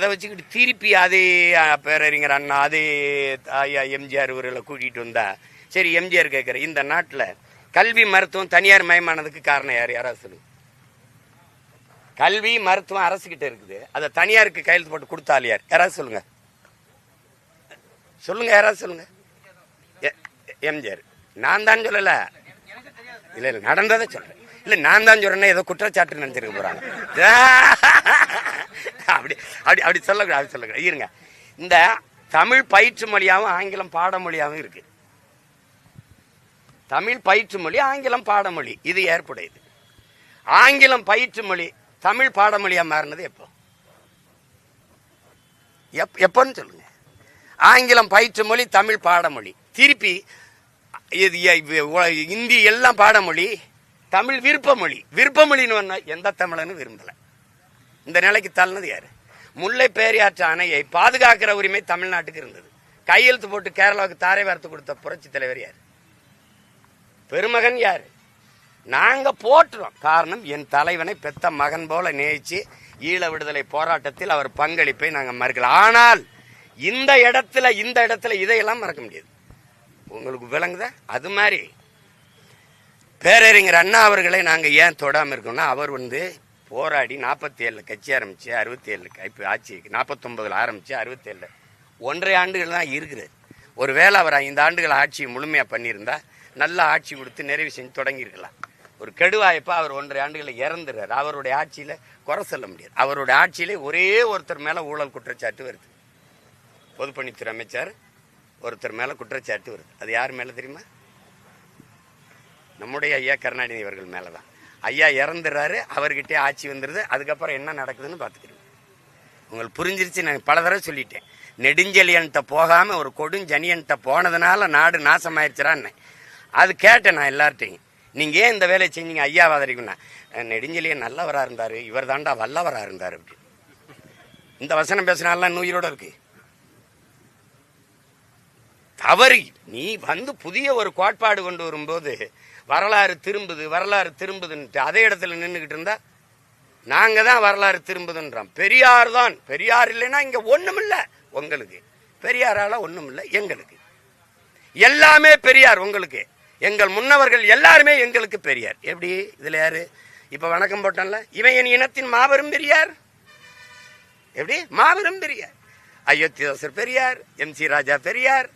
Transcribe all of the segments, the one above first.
அதை வச்சுக்கிட்டு திருப்பி அதே பேரறிஞர் அண்ணா அதே ஐயா எம்ஜிஆர் இவர்களை கூட்டிகிட்டு வந்தா சரி. எம்ஜிஆர் கேட்குற இந்த நாட்டில் கல்வி மருத்துவம் தனியார் மயமானதுக்கு காரணம் யார்? யாராவது சொல்லுங்க. கல்வி மருத்துவம் அரசுகிட்ட இருக்குது, அதை தனியாருக்கு கையெழுத்து போட்டு கொடுத்தால் யார்? யாராவது சொல்லுங்க சொல்லுங்க, யாராவது சொல்லுங்க. எம்ஜிஆர். நான் தான் சொல்லல, இல்ல இல்ல நடந்ததை சொல்றேன். இல்ல நான் தான் சொல்றேன்னா ஏதோ குற்றச்சாட்டு நினைச்சிருக்க போறாங்க. அப்படி அப்படி அப்படி சொல்லக்கூடாது, அப்படி சொல்லக்கூடாது. இருங்க, இந்த தமிழ் பயிற்று மொழியாகவும் ஆங்கிலம் பாடமொழியாகவும் இருக்கு. தமிழ் பயிற்று மொழி, ஆங்கிலம் பாடமொழி, இது ஏற்புடையது. ஆங்கிலம் பயிற்று மொழி தமிழ் பாடமொழியா மாறினது எப்போ? எப்போன்னு சொல்லுங்க. ஆங்கிலம் பயிற்று மொழி, தமிழ் பாடமொழி. திருப்பி இந்தி எல்லாம் பாடமொழி, தமிழ் விருப்பமொழி. விருப்பமொழின்னு எந்த தமிழன்னு விரும்பல. இந்த நிலைக்கு தள்ளினது யாரு? முல்லை பெரியாற்று அணையை பாதுகாக்கிற உரிமை தமிழ்நாட்டுக்கு இருந்தது. கையெழுத்து போட்டு கேரளாவுக்கு தாரை வார்த்து கொடுத்த புரட்சி தலைவர் யாரு? பெருமகன் யாரு? நாங்க போட்டுறோம். காரணம், என் தலைவனை பெத்த மகன் போல நேசிச்சு ஈழ விடுதலை போராட்டத்தில் அவர் பங்களிப்பை நாங்க மறுக்கல. ஆனால் இந்த இடத்துல இதையெல்லாம் மறக்க முடியாது. உங்களுக்கு விளங்குதா? அது மாதிரி பேரறிஞர் அண்ணா அவர்களை நாங்க ஏன் தொடாம இருக்கோம்னா, அவர் போராடி 47 கட்சி ஆரம்பிச்சு 67 இப்போ ஆட்சி 49 ஆரம்பிச்சு 67 1.5 ஆண்டுகள் தான் இருக்கிறது. ஒருவேளை அவர் 5 ஆண்டுகள் ஆட்சியை முழுமையா பண்ணியிருந்தா நல்ல ஆட்சி கொடுத்து நிறைவு செஞ்சு தொடங்கியிருக்கலாம். ஒரு கெடுவாய்ப்பா அவர் 1.5 ஆண்டுகளை இறந்துறாரு. அவருடைய ஆட்சியில குறை சொல்ல முடியாது. அவருடைய ஆட்சியிலே ஒரே ஒருத்தர் மேல ஊழல் குற்றச்சாட்டு வருது. பொதுப்பணித்துறை அமைச்சர் ஒருத்தர் மேல குற்றச்சாட்டு வருது. அது யார் மேல தெரியுமா? நம்முடைய ஐயா கருணாநிதி அவர்கள் மேலதான். ஐயா இறந்துறாரு, அவர்கிட்டே ஆட்சி வந்துருது. அதுக்கப்புறம் என்ன நடக்குதுன்னு பாத்துக்கிறோம். உங்களுக்கு புரிஞ்சிருச்சு. நான் பல தடவை சொல்லிட்டேன். நெடுஞ்செழியன்ட்ட போகாம ஒரு கொடுஞ்சனியன்ட்ட போனதுனால நாடு நாசமாயிருச்சுறான்னு. அது கேட்டேன் நான் எல்லார்ட்டையும். நீங்க ஏன் இந்த வேலையை செஞ்சீங்க ஐயா வாதரிக்குன்னா, நெடுஞ்செழியன் நல்லவரா இருந்தாரு, இவர் தாண்டா வல்லவரா இருந்தாரு அப்படி. இந்த வசனம் பேசினாலாம் உயிரோட இருக்கு. தவறி நீ புதிய ஒரு கோட்பாடு கொண்டு வரும்போது வரலாறு திரும்புதுன்ட்டு அதே இடத்துல நின்றுகிட்டு இருந்தா நாங்க தான் வரலாறு திரும்புதுன்றோம். பெரியார் தான். பெரியார் இல்லைன்னா இங்க ஒண்ணும் இல்ல. உங்களுக்கு பெரியாரால ஒண்ணும் இல்ல. எங்களுக்கு எல்லாமே பெரியார். உங்களுக்கு எங்கள் முன்னவர்கள் எல்லாருமே எங்களுக்கு பெரியார். எப்படி? இதுல யாரு இப்ப வணக்கம் போட்டான்ல, இவன் என் இனத்தின் மாபெரும் பெரியார். எப்படி? மாபெரும் பெரியார். அயோத்திதாசர் பெரியார், MC ராஜா பெரியார்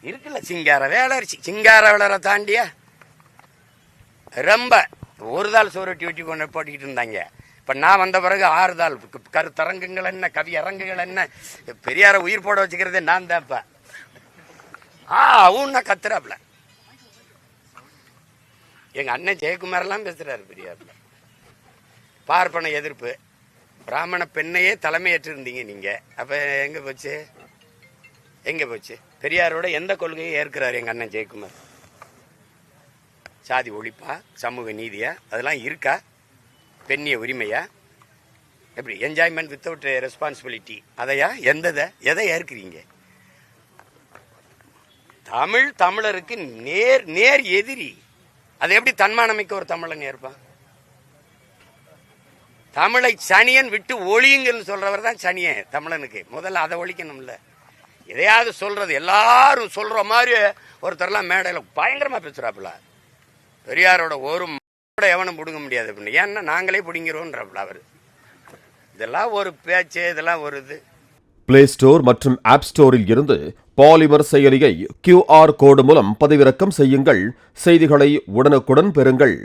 இருக்குல்ல. சிங்கார வேளரிசி, சிங்கார வேளரை தாண்டியா ரொம்ப ஒரு தாள் சோரட்டி வெட்டி கொண்டு போட்டுக்கிட்டு இருந்தாங்க. இப்ப நான் வந்த பிறகு 6 தாள் கருத்தரங்குகள் என்ன, கவி அரங்குகள் என்ன, பெரியார உயிர் போட வச்சுக்கிறதே நான் தான்ப்ப. அவன்னா கத்துறாப்ல. எங்க அண்ணன் ஜெயக்குமார் எல்லாம் பேசுறாரு பெரியார்ல. பார்ப்பன எதிர்ப்பு, பிராமண பெண்ணையே தலைமையேற்று இருந்தீங்க நீங்க. அப்ப எங்க போச்சு? பெரியாரோட எந்த கொள்கையை ஏற்கிறாரு எங்க அண்ணன் ஜெயக்குமார்? சாதி ஒழிப்பா, சமூக நீதியா, அதெல்லாம் இருக்கா? பெண்ணிய உரிமையா? எப்படி? என்ஜாய்மெண்ட் வித்தவுட் ரெஸ்பான்சிபிலிட்டி, அதையா? எதை ஏற்கிறீங்க? தமிழருக்கு நேர் எதிரி. அதை எப்படி தன்மானமிக்க ஒரு தமிழன் ஏற்பான்? தமிழை சனியன் விட்டு ஒழியுங்கன்னு சொல்றவர் தான் சனியன் தமிழனுக்கு. முதல்ல அதை ஒழிக்கணும்ல. எதையாவது சொல்றது எல்லாரும் சொல்ற மாதிரி ஒருத்தர்லாம் மேடையில பயங்கரமா பேசுறாப்புல. பெரியாரோட ஒரு எவனும் பிடுங்க முடியாது அப்படின்னு. ஏன்னா நாங்களே பிடிங்கிறோம்ன்றப்பல அவரு. இதெல்லாம் ஒரு பேச்சு, இதெல்லாம் ஒரு இது. பிளே ஸ்டோர் மற்றும் ஆப் ஸ்டோரில் இருந்து பாலிமர் செயலியை QR கோடு மூலம் பதிவிறக்கம் செய்யுங்கள். செய்திகளை உடனுக்குடன் பெறுங்கள்.